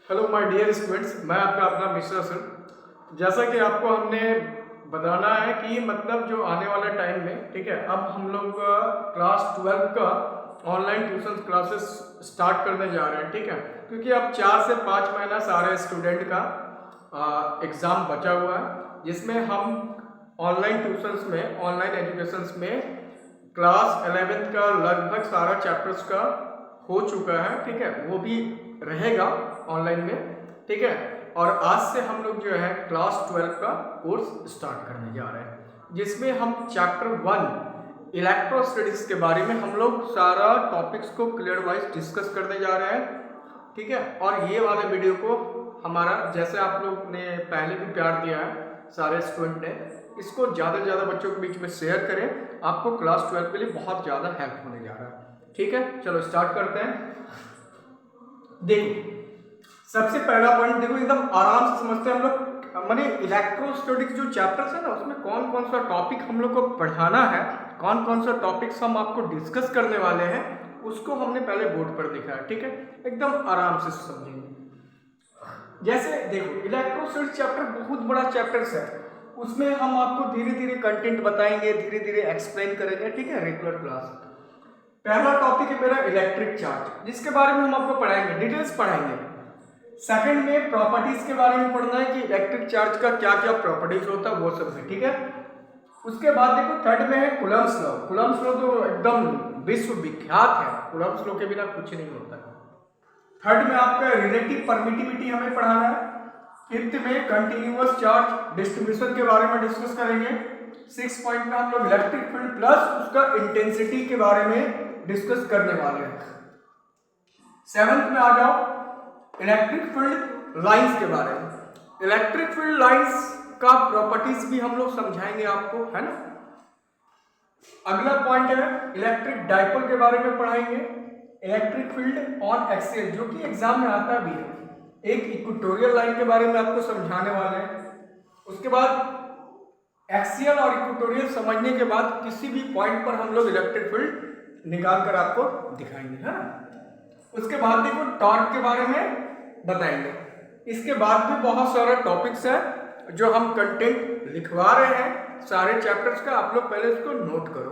Hello my dear students, मैं आपका अपना मिश्रा सर। जैसा कि आपको हमने बताना है कि मतलब जो आने वाले टाइम में, ठीक है, अब हम लोग क्लास 12 का ऑनलाइन ट्यूशन क्लासेस स्टार्ट करने जा रहे हैं, ठीक है। क्योंकि अब 4 से 5 महीना सारे स्टूडेंट का एग्ज़ाम बचा हुआ है, जिसमें हम ऑनलाइन ट्यूशन्स में, ऑनलाइन एजुकेशंस में क्लास 11th का लगभग सारा चैप्टर्स का हो चुका है, ठीक है, वो भी रहेगा ऑनलाइन में, ठीक है। और आज से हम लोग जो है क्लास 12 का कोर्स स्टार्ट करने जा रहे हैं, जिसमें हम चैप्टर 1 इलेक्ट्रो स्टडीज के बारे में हम लोग सारा टॉपिक्स को क्लियर वाइज डिस्कस करने जा रहे हैं, ठीक है। और ये वाले वीडियो को हमारा, जैसे आप लोग ने पहले भी प्यार दिया है सारे स्टूडेंट ने, इसको ज़्यादा से ज़्यादा बच्चों के बीच में शेयर करें। आपको क्लास 12 के लिए बहुत ज़्यादा हेल्प होने जा रहा है, ठीक है। चलो स्टार्ट करते हैं। देखो, सबसे पहला पॉइंट देखो, एकदम आराम से समझते हैं हम लोग। माने इलेक्ट्रोस्टैटिक्स जो चैप्टर्स है ना, उसमें कौन कौन सा टॉपिक हम लोग को पढ़ाना है, कौन कौन सा टॉपिक्स हम आपको डिस्कस करने वाले हैं, उसको हमने पहले बोर्ड पर लिखा है, ठीक है। एकदम आराम से समझेंगे। जैसे देखो, इलेक्ट्रोस्टैटिक्स चैप्टर बहुत बड़ा चैप्टर्स है, उसमें हम आपको धीरे धीरे कंटेंट बताएंगे, धीरे धीरे एक्सप्लेन करेंगे, ठीक है, रेगुलर क्लास। पहला टॉपिक है मेरा इलेक्ट्रिक चार्ज, जिसके बारे में हम आपको पढ़ाएंगे, डिटेल्स पढ़ाएंगे। सेकंड में प्रॉपर्टीज के बारे में पढ़ना है कि इलेक्ट्रिक चार्ज का क्या क्या प्रॉपर्टीज होता है, वो सब है, ठीक है। उसके बाद देखो, थर्ड में है कूलम्ब्स लॉ। कूलम्ब्स लॉ तो एकदम विश्व विख्यात है, कूलम्ब्स लॉ के बिना कुछ नहीं होता है। थर्ड में आपका रिलेटिव परमिटिविटी हमें पढ़ाना है। फिफ्थ में कंटिन्यूअस चार्ज डिस्ट्रीब्यूशन के बारे में डिस्कस करेंगे। 6 पॉइंट में हम लोग इलेक्ट्रिक फील्ड प्लस उसका इंटेंसिटी के बारे में डिस्कस करने वाले हैं। 7th में आ जाओ, इलेक्ट्रिक फील्ड लाइंस के बारे में। इलेक्ट्रिक फील्ड लाइंस का प्रॉपर्टीज भी हम लोग समझाएंगे आपको, है ना। अगला पॉइंट है इलेक्ट्रिक डाइपोल के बारे में पढ़ाएंगे। इलेक्ट्रिक फील्ड ऑन एक्सियल, जो कि एग्जाम में आता भी है। एक इक्वेटोरियल लाइन के बारे में आपको समझाने वाले हैं। उसके बाद एक्सियल और इक्वेटोरियल समझने के बाद किसी भी पॉइंट पर हम लोग इलेक्ट्रिक फील्ड निकाल कर आपको दिखाएंगे, है ना। उसके बाद देखो, टॉर्क के बारे में बताएंगे। इसके बाद भी बहुत सारे टॉपिक्स है जो हम कंटेंट लिखवा रहे हैं सारे चैप्टर्स का, आप लोग पहले इसको नोट करो।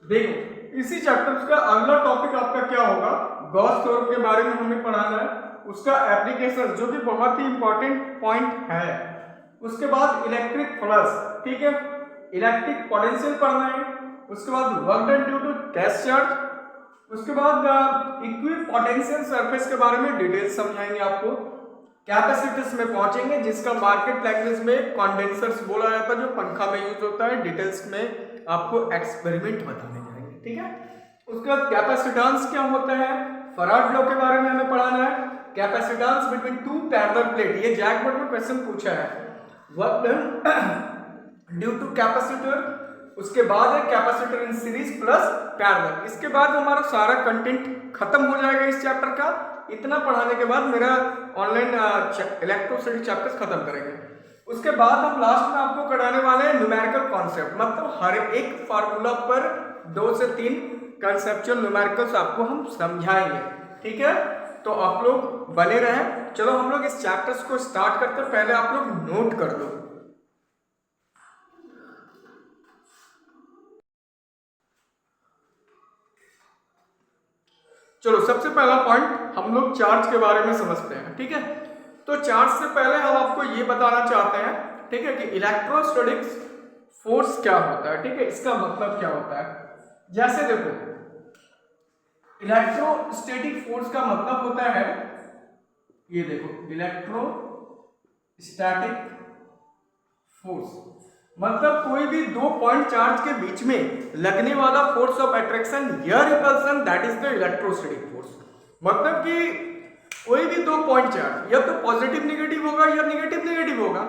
देखो, इसी चैप्टर्स का अगला टॉपिक आपका क्या होगा, गॉस थ्योरम के बारे में हमें पढ़ाना है, उसका एप्लीकेशन, जो कि बहुत ही इंपॉर्टेंट पॉइंट है। उसके बाद इलेक्ट्रिक फ्लक्स, ठीक है, इलेक्ट्रिक पोटेंशियल पढ़ना है। उसके बाद work done due to test charge. उसके बाद इक्विपोटेंशियल सरफेस के बारे में डिटेल्स समझाएंगे आपको। कैपेसिटर्स में पहुंचेंगे, जिसका मार्केट लैंग्वेज में कंडेंसर्स बोला जाता है, जो पंखा में यूज होता है। डिटेल्स में आपको एक्सपेरिमेंट बताने जाएंगे, ठीक है। उसके बाद कैपेसिटेंस क्या होता है, फैराड लॉ के बारे में हमें पढ़ाना है। Capacitance between two parallel plate, ये जैक बोर्ड में क्वेश्चन पूछा है। Work done due to capacitor. उसके बाद है capacitor in series plus parallel. इसके बाद हमारा सारा कंटेंट खत्म हो जाएगा इस चैप्टर का। इतना पढ़ाने के बाद मेरा ऑनलाइन इलेक्ट्रोस्टैटिक चैप्टर्स खत्म करेंगे। उसके बाद हम लास्ट में आपको कराने वाले हैं न्यूमेरिकल कॉन्सेप्ट, मतलब हर एक फार्मूला पर 2 से 3 कंसेप्चुअल न्यूमेरिकल्स आपको हम समझाएंगे, ठीक है। तो आप लोग बने रहें। चलो हम लोग इस चैप्टर्स को स्टार्ट करते हैं, पहले आप लोग नोट कर लो। चलो, सबसे पहला पॉइंट हम लोग चार्ज के बारे में समझते हैं, ठीक है। तो चार्ज से पहले हम आपको ये बताना चाहते हैं, ठीक है, कि इलेक्ट्रोस्टैटिक्स फोर्स क्या होता है, ठीक है, इसका मतलब क्या होता है। जैसे देखो, इलेक्ट्रोस्टैटिक फोर्स का मतलब होता है, ये देखो, इलेक्ट्रोस्टैटिक फोर्स मतलब कोई भी 2 पॉइंट चार्ज के बीच में लगने वाला फोर्स ऑफ अट्रैक्शन या repulsion, that is the electrostatic force. मतलब कि कोई भी 2 पॉइंट चार्ज या तो पॉजिटिव नेगेटिव होगा या नेगेटिव नेगेटिव होगा,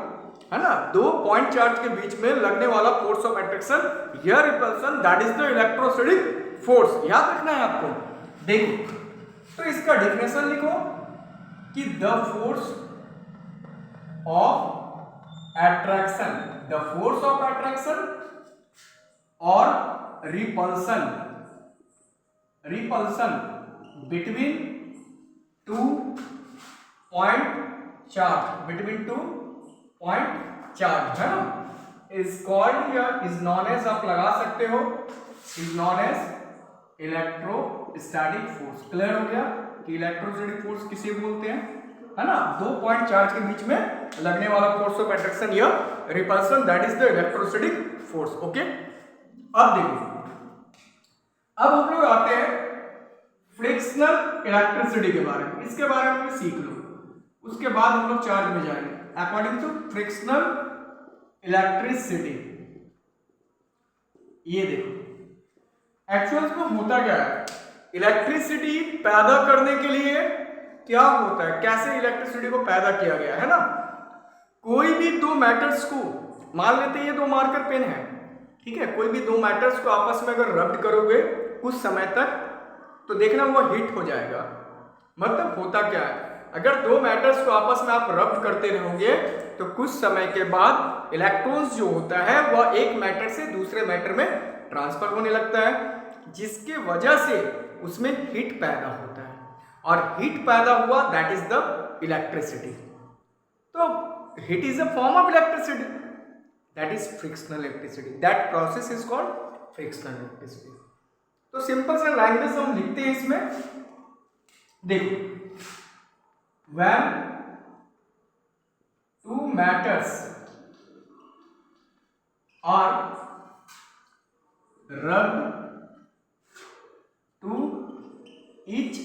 है ना। 2 पॉइंट चार्ज के बीच में लगने वाला फोर्स ऑफ अट्रैक्शन या repulsion, that is the electrostatic force. याद रखना है आपको। देखो, तो इसका डेफिनेशन लिखो कि the force of attraction, the force of attraction or repulsion between two point charge है ना, इज कॉल्ड या इज नॉन एज, आप लगा सकते हो, is known as electrostatic force. Clear हो गया कि इलेक्ट्रोस्टैटिक फोर्स किसे बोलते हैं, है ना, 2 पॉइंट चार्ज के बीच में लगने वाला फोर्स ऑफ अट्रैक्शन या repulsion, that is the electrostatic force. Okay, अब देखो, अब हम लोग आते हैं फ्रिक्शनल इलेक्ट्रिसिटी के बारे में, इसके बारे में भी सीख लो, उसके बाद हम लोग चार्ज में जाएंगे। अकॉर्डिंग टू फ्रिक्शनल इलेक्ट्रिसिटी, ये देखो एक्चुअल्स में होता क्या है, इलेक्ट्रिसिटी पैदा करने के लिए क्या होता है, कैसे इलेक्ट्रिसिटी को पैदा किया गया है ना, कोई भी दो मैटर्स को, मान लेते हैं ये 2 मार्कर पेन है, ठीक है, कोई भी 2 मैटर्स को आपस में अगर रब्ड करोगे कुछ समय तक तो देखना वो हिट हो जाएगा। मतलब होता क्या है, अगर 2 मैटर्स को आपस में आप रब्ड करते रहोगे तो कुछ समय के बाद इलेक्ट्रॉन्स जो होता है वह एक मैटर से दूसरे मैटर में ट्रांसफर होने लगता है, जिसके वजह से उसमें हीट पैदा होता है, और हीट पैदा हुआ दैट इज द इलेक्ट्रिसिटी। तो heat is a form of electricity, that is frictional electricity, that process is called frictional electricity. तो सिंपल सा लैंग्वेज हम लिखते हैं इसमें, देखो, when 2 matters are rubbed to each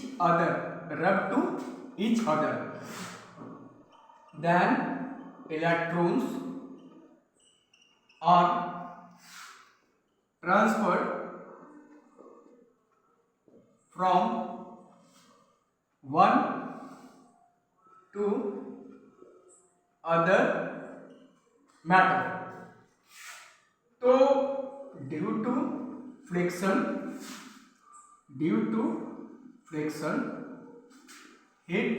other, then electrons are transferred from one to other matter। तो due to friction heat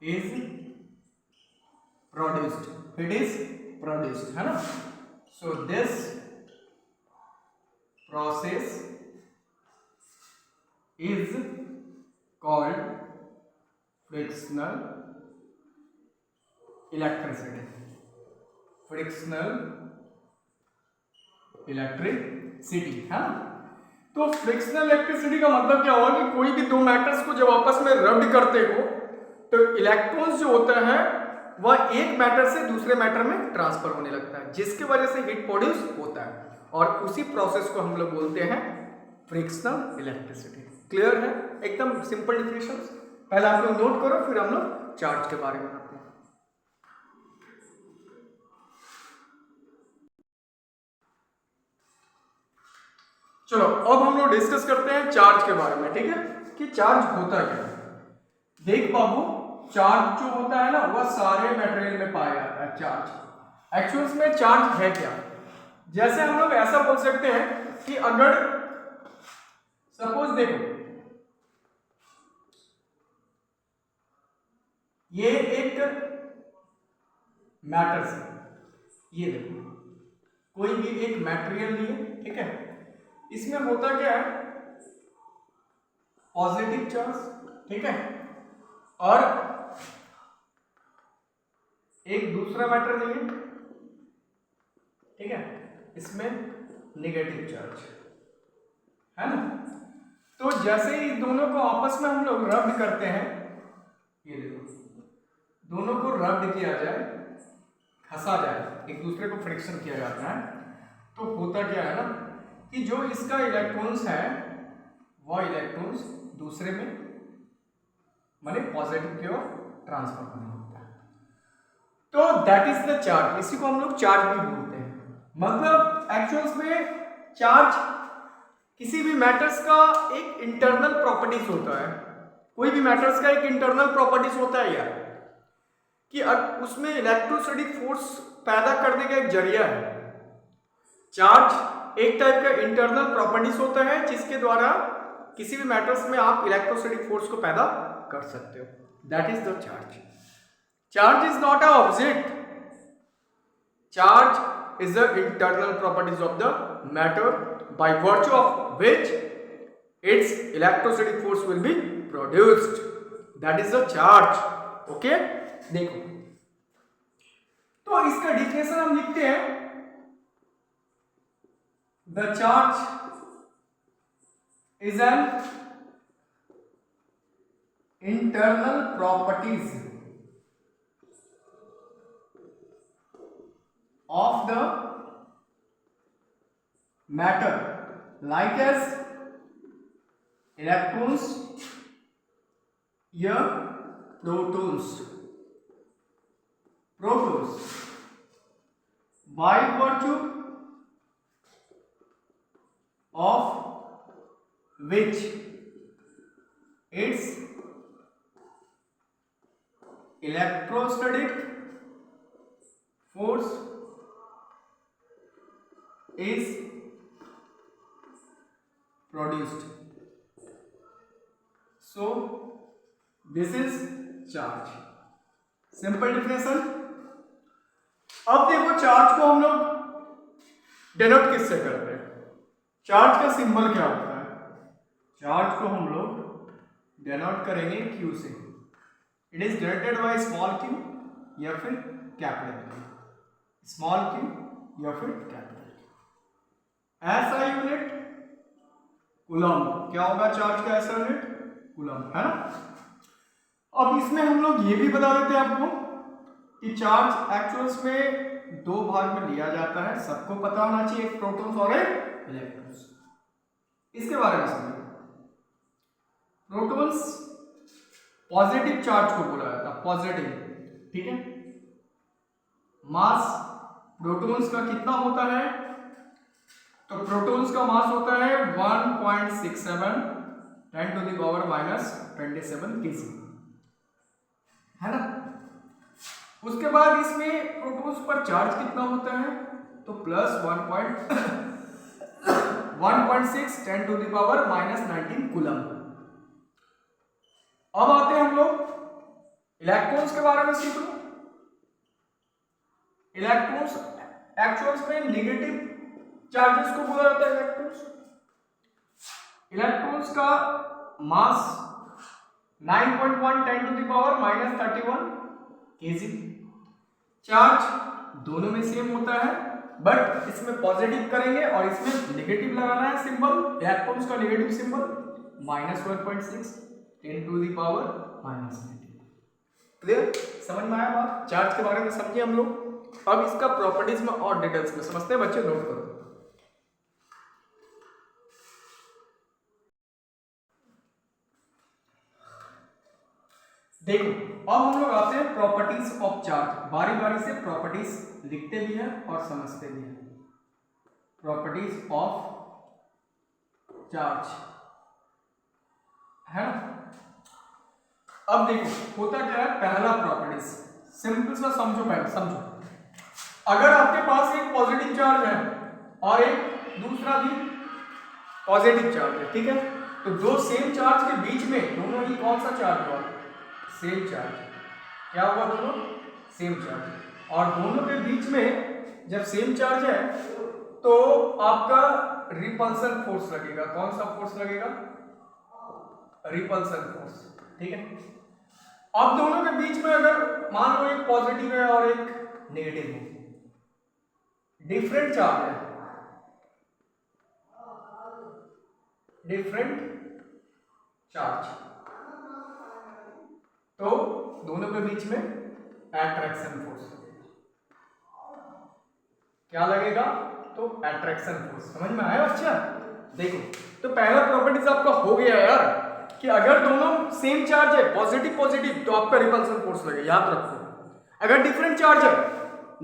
is produced, है ना। So this process is called frictional electricity, है ना। तो फ्रिक्शनल इलेक्ट्रिसिटी का मतलब क्या हुआ कि कोई भी 2 मैटर्स को जब आपस में रब्ड करते हो तो इलेक्ट्रॉन्स जो होता है वह एक मैटर से दूसरे मैटर में ट्रांसफर होने लगता है, जिसके वजह से हीट प्रोड्यूस होता है, और उसी प्रोसेस को हम लोग बोलते हैं फ्रिक्शनल इलेक्ट्रिसिटी। क्लियर है, एकदम सिंपल डिफिनेशन। पहले आप लोग नोट करो, फिर हम लोग चार्ज के बारे में आते हैं। चलो अब हम लोग डिस्कस करते हैं चार्ज के बारे में, ठीक है, कि चार्ज होता क्या है। देख बाबू, चार्ज जो होता है ना वह सारे मटेरियल में पाया जाता है। चार्ज एक्चुअल्स में चार्ज है क्या, जैसे हम लोग ऐसा बोल सकते हैं कि अगर सपोज देखो ये एक मैटर से, ये देखो कोई भी एक मटेरियल लिए, ठीक है, इसमें होता क्या है, पॉजिटिव चार्ज, ठीक है, और एक दूसरा मैटर लिए, ठीक है, इसमें नेगेटिव चार्ज, है ना। तो जैसे ही दोनों को आपस में हम लोग रब्ड करते हैं, ये देखो दोनों को रब्ड किया जाए, घसा जाए, एक दूसरे को फ्रिक्शन किया जाता है, तो होता क्या है ना कि जो इसका इलेक्ट्रॉन्स है वह इलेक्ट्रॉन्स दूसरे में माने पॉजिटिव की ओर ट्रांसफर होना होता है। तो दैट इज द चार्ज, इसी को हम लोग चार्ज भी बोलते हैं। मतलब एक्चुअल्स में चार्ज किसी भी मैटर्स का एक इंटरनल प्रॉपर्टीज होता है, कोई भी मैटर्स का एक इंटरनल प्रॉपर्टीज होता है यार, कि उसमें इलेक्ट्रोस्टैटिक फोर्स पैदा करने का एक जरिया है। चार्ज एक टाइप का इंटरनल प्रॉपर्टीज होता है जिसके द्वारा किसी भी मैटर्स में आप इलेक्ट्रोस्टैटिक फोर्स को पैदा कर सकते हो, that is the charge. Charge is not a object, charge is the internal properties of the matter by virtue of which its electrostatic force will be produced. That is the charge. Okay, देखो तो इसका definition हम लिखते हैं, the charge is an internal properties of the matter like as electrons या protons by virtue of which its electrostatic force is produced. So this is charge. Simple definition. अब देखो charge को हम लोग डेनोट किससे करते हैं? चार्ज का सिंबल क्या होता है? चार्ज को हम लोग डेनोट करेंगे Q से. It is denoted by small q या फिर कैपिटल Q. स्मॉल q या फिर कैपिटल Q. ऐसा यूनिट कूलम्ब. क्या होगा चार्ज का ऐसा यूनिट? कूलम्ब, है ना. अब इसमें हम लोग ये भी बता देते हैं आपको कि चार्ज एक्चुअल्स में दो भाग में लिया जाता है. सबको पता होना चाहिए, एक प्रोटॉन्स और एक इलेक्ट्रॉन्स. इसके बारे में समझिए. प्रोटॉन्स पॉजिटिव चार्ज को बोला जाता है, पॉजिटिव. ठीक है. मास प्रोटॉन्स का कितना होता है? तो प्रोटॉन्स का मास होता है 1.67 10⁻⁻27 kg, है ना. उसके बाद इसमें प्रोटॉन्स पर चार्ज कितना होता है? तो प्लस 1.6 10⁻⁻19 कूलम्ब. अब आते हैं हम लोग इलेक्ट्रॉन्स के बारे में सीख लो. इलेक्ट्रॉन्स एक्चुअल्स में नेगेटिव चार्जेस को बोला जाता है इलेक्ट्रॉन्स. इलेक्ट्रॉन्स का मास 9.1 10⁻⁻31 kg. चार्ज दोनों में सेम होता है, बट इसमें पॉजिटिव करेंगे और इसमें नेगेटिव लगाना है सिंबल. इलेक्ट्रॉन्स का नेगेटिव सिंबल -1.6 10⁻⁻19. क्लियर? समझ में आया बात? चार्ज के बारे में समझिए हम लोग. अब इसका प्रॉपर्टीज में और डिटेल्स में समझते हैं. बच्चे नोट करो. देखो अब हम लोग आते हैं प्रॉपर्टीज ऑफ चार्ज. बारी बारी से प्रॉपर्टीज लिखते भी हैं और समझते भी हैं. प्रॉपर्टीज ऑफ चार्ज, है ना. अब देखो होता क्या है. पहला प्रॉपर्टीज सिंपल सा समझो. पहले समझो, अगर आपके पास एक पॉजिटिव चार्ज है और एक दूसरा भी पॉजिटिव चार्ज है, ठीक है, तो दो सेम चार्ज के बीच में दोनों ही कौन सा चार्ज हुआ? Same charge. क्या हुआ? दोनों सेम चार्ज. और दोनों के बीच में जब सेम चार्ज है तो आपका रिपल्सन फोर्स लगेगा. कौन सा फोर्स लगेगा? Repulsion force. ठीक है. अब दोनों के बीच में अगर मान लो एक पॉजिटिव है और एक नेगेटिव है, डिफरेंट चार्ज है, डिफरेंट चार्ज, तो दोनों के बीच में अट्रैक्शन फोर्स क्या लगेगा? तो अट्रैक्शन फोर्स. समझ में आया बच्चा? देखो तो पहला प्रॉपर्टीज आपका हो गया यार कि अगर दोनों सेम चार्ज है, पॉजिटिव पॉजिटिव, तो आपका रिपल्सन फोर्स लगेगा. याद रखो. अगर डिफरेंट चार्ज है,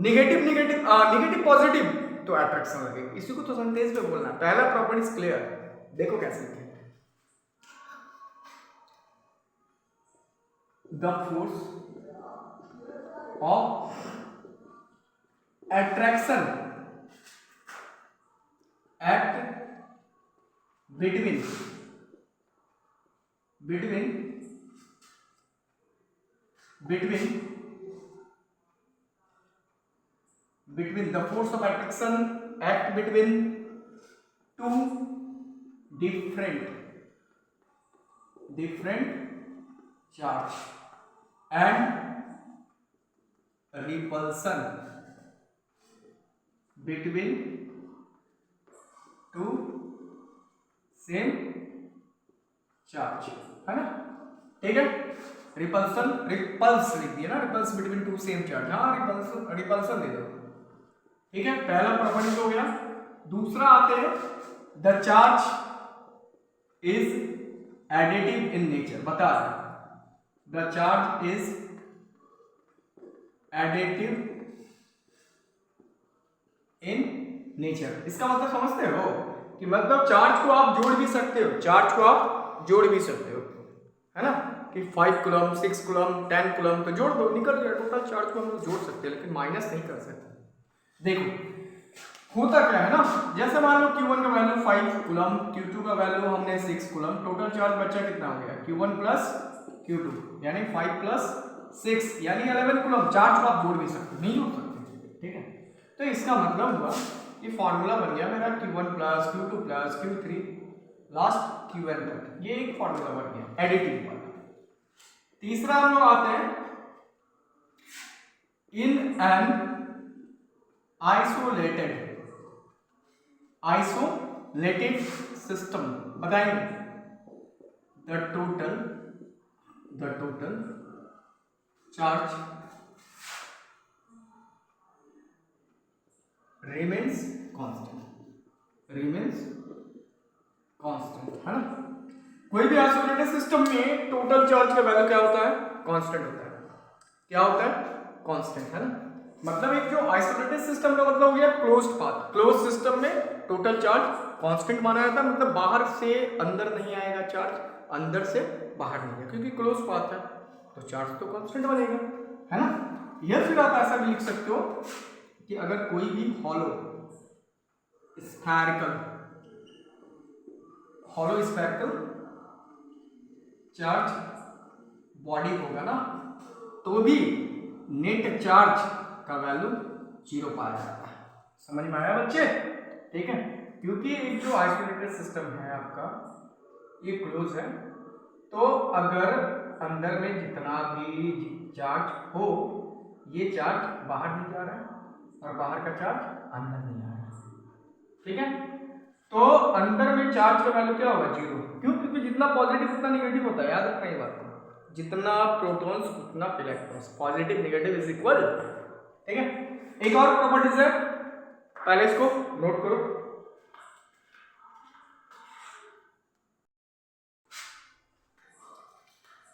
नेगेटिव नेगेटिव नेगेटिव पॉजिटिव, तो अट्रैक्शन लगेगा. इसी को तो सेंटेंस में बोलना. पहला प्रॉपर्टीज क्लियर. देखो कैसे लिखें. The force of attraction act between the force of attraction act between two different charge and repulsion between two same charge, है ना, ठीक है। रिपल्स लिख दिया ना, repulse between two same charge, हाँ रिपल्सन दे दो, ठीक है। पहला प्रॉपर्टी हो गया। दूसरा आते हैं the charge is additive in nature, बता रहे the charge is additive in nature. इसका मतलब समझते हो कि मतलब चार्ज को आप जोड़ भी सकते हो, चार्ज को आप जोड़ भी सकते हो, है ना, कि 5 कूलम 6 कूलम 10 कूलम तो जोड़ दो, निकल गया टोटल चार्ज को हम लोग जोड़ सकते हैं, लेकिन माइनस नहीं कर सकते। देखो होता क्या है ना, जैसे मान लो Q1 का वैल्यू 5 कूलम, Q2 का वैल्यू हमने 6 कूलम, टोटल चार्ज बच्चा कितना हो गया Q1 प्लस Q2 यानी 5 प्लस 6 यानी 11 कूलम। चार्ज को आप जोड़ भी सकते, नहीं जोड़ सकते, ठीक है। तो इसका मतलब हुआ कि फॉर्मूला बन गया मेरा Q1 plus Q2 plus Q3 last Qn तक, ये एक फॉर्मूला बन गया एडिटिव वाला। तीसरा हम लोग आते हैं इन एन आइसोलेटेड सिस्टम, बताएंगे the total charge remains constant, है ना। कोई भी आइसोलेटेड सिस्टम में टोटल चार्ज का वैल्यू क्या होता है, कांस्टेंट होता है। क्या होता है, कांस्टेंट, है ना। मतलब एक जो आइसोलेटेड सिस्टम का मतलब हो गया क्लोज्ड पाथ। क्लोज सिस्टम में टोटल चार्ज कांस्टेंट माना जाता है, मतलब बाहर से अंदर नहीं आएगा चार्ज, अंदर से बाहर नहीं आएगा, क्योंकि क्लोज पाथ है तो चार्ज तो कांस्टेंट बनेगा, है ना। या फिर आप ऐसा भी लिख सकते हो कि अगर कोई भी हॉलो स्फेरिकल चार्ज बॉडी होगा ना, तो भी नेट चार्ज का वैल्यू 0 पाया जाता है। समझ में आया बच्चे, ठीक है। क्योंकि एक जो आइसोलेटेड सिस्टम है आपका ये क्लोज है, तो अगर अंदर में जितना भी चार्ज हो, ये चार्ज बाहर नहीं जा रहा है और बाहर का चार्ज अंदर नहीं आ रहा है, ठीक है। तो अंदर में चार्ज का वैल्यू क्या होगा, 0। क्यों, क्योंकि जितना पॉजिटिव उतना निगेटिव होता है, याद रखना ये बात, जितना प्रोटॉन्स उतना electrons, positive negative is equal, ठीक है। एक और प्रॉपर्टीज है, पहले इसको नोट करो।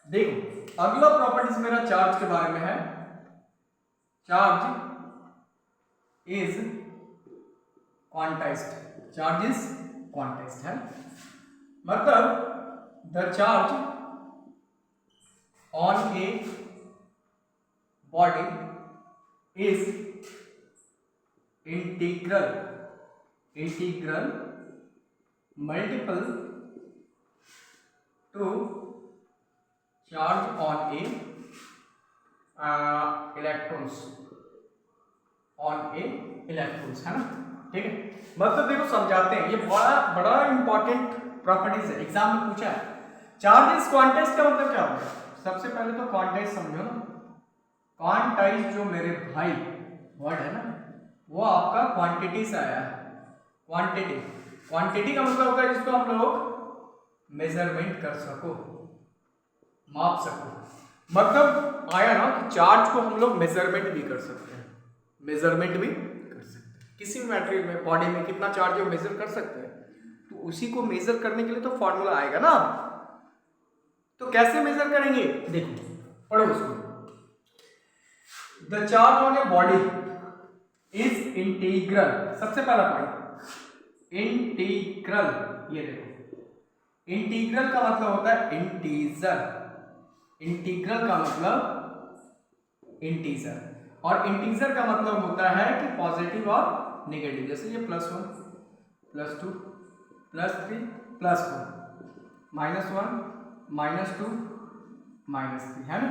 देखो अगला प्रॉपर्टीज मेरा चार्ज के बारे में है। चार्ज इज क्वांटाइज्ड, है, मतलब the charge on a body is integral multiple to charge on a electrons, है ना, ठीक है। मतलब देखो समझाते हैं, ये बड़ा इंपॉर्टेंट प्रॉपर्टीज है, एग्जाम में पूछा है। चार्ज इज क्वांटाइज्ड का मतलब क्या होगा, सबसे पहले तो क्वांटाइज समझो ना। क्वांटाइज जो मेरे भाई वर्ड है ना, वो आपका क्वांटिटी से आया है। क्वांटिटी का मतलब होता है जिसको हम लोग मेजरमेंट कर सको, माप सको। मतलब आया ना कि चार्ज को हम लोग मेजरमेंट भी कर सकते हैं, किसी भी मैटेरियल में, बॉडी में कितना चार्ज है वो मेजर कर सकते हैं। तो उसी को मेजर करने के लिए तो फॉर्मूला आएगा ना। तो कैसे मेजर करेंगे, देखो पढ़ो उसको। The charge on a body is integral, सबसे पहला पॉइंट इंटीग्रल। ये देखो इंटीग्रल का मतलब होता है इंटीजर, इंटीग्रल का मतलब इंटीजर, और इंटीजर का मतलब होता है कि पॉजिटिव और नेगेटिव। जैसे ये +1 +2 +3 +4, -1 -2 -3, है ना,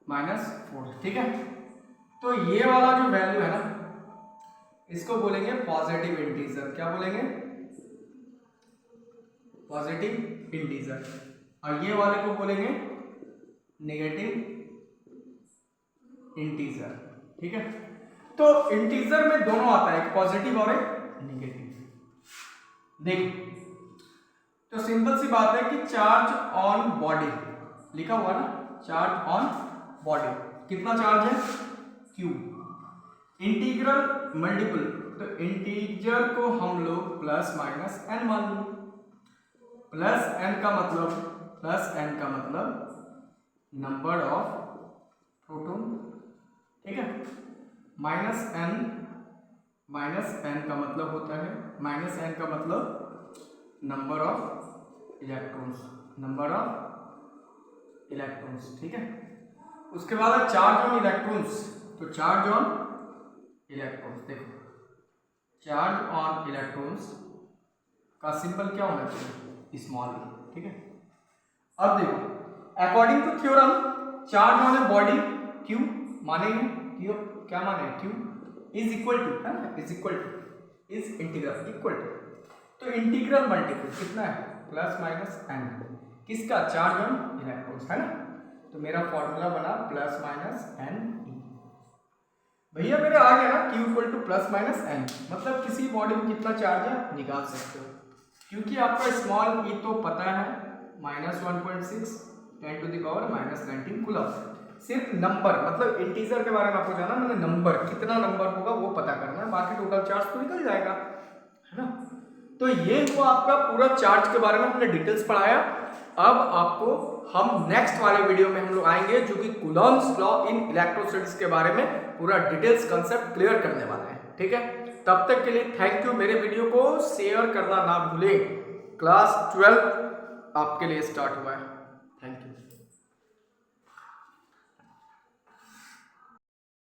-4, ठीक है। तो ये वाला जो वैल्यू है ना, इसको बोलेंगे पॉजिटिव इंटीजर। क्या बोलेंगे? Positive integer. और ये वाले को बोलेंगे नेगेटिव इंटीजर। ठीक है, तो इंटीजर में दोनों आता है, एक पॉजिटिव और एक नेगेटिव। देखो तो सिंपल सी बात है कि चार्ज ऑन बॉडी लिखा हुआ ना, चार्ज ऑन बॉडी, कितना चार्ज है? Q। इंटीग्रल मल्टीपल, तो इंटीजर को हम लोग प्लस माइनस n मान लें। प्लस n का मतलब नंबर ऑफ प्रोटॉन, ठीक है। माइनस n का मतलब होता है, माइनस n का मतलब नंबर ऑफ इलेक्ट्रॉन्स, ठीक है। उसके बाद चार्ज ऑन इलेक्ट्रॉन्स, तो चार्ज ऑन इलेक्ट्रॉन्स, देखो चार्ज ऑन इलेक्ट्रॉन्स का सिंबल क्या होना चाहिए? स्मॉल, ठीक है। अब देखो according to theorem charge on a body Q मानेंगे, Q क्या माने? Q इज इक्वल टू, है ना, is equal to, is integral equal to, तो इंटीग्रल मल्टीपल कितना है? प्लस माइनस n, किसका? चार्ज ऑन इलेक्ट्रॉन्स, है ना। तो मेरा फॉर्मूला बना प्लस माइनस n। भैया मेरे आ गया ना Q equal two plus minus n, मतलब किसी बॉडी में कितना चार्ज है निकाल सकते हो, क्योंकि आपका स्मॉल e तो पता है -1.6 10 टू द पावर -19 कूलम। सिर्फ नंबर मतलब इंटीजर के बारे में आपको जाना, मैंने नंबर कितना नंबर होगा वो पता करना है, बाकी टोटल चार्ज तो निकल जाएगा, है ना। तो ये हुआ आपका पूरा चार्ज के बारे में हमने डिटेल्स पढ़ाया। अब आपको हम नेक्स्ट वाले वीडियो में हम लोग आएंगे जो कि कूलम्स लॉ इन इलेक्ट्रोस्टैटिक्स के बारे में पूरा डिटेल्स कंसेप्ट क्लियर करने वाले हैं, ठीक है। तब तक के लिए थैंक यू। मेरे वीडियो को शेयर करना ना भूलें। क्लास 12 आपके लिए स्टार्ट हुआ है। Thank you.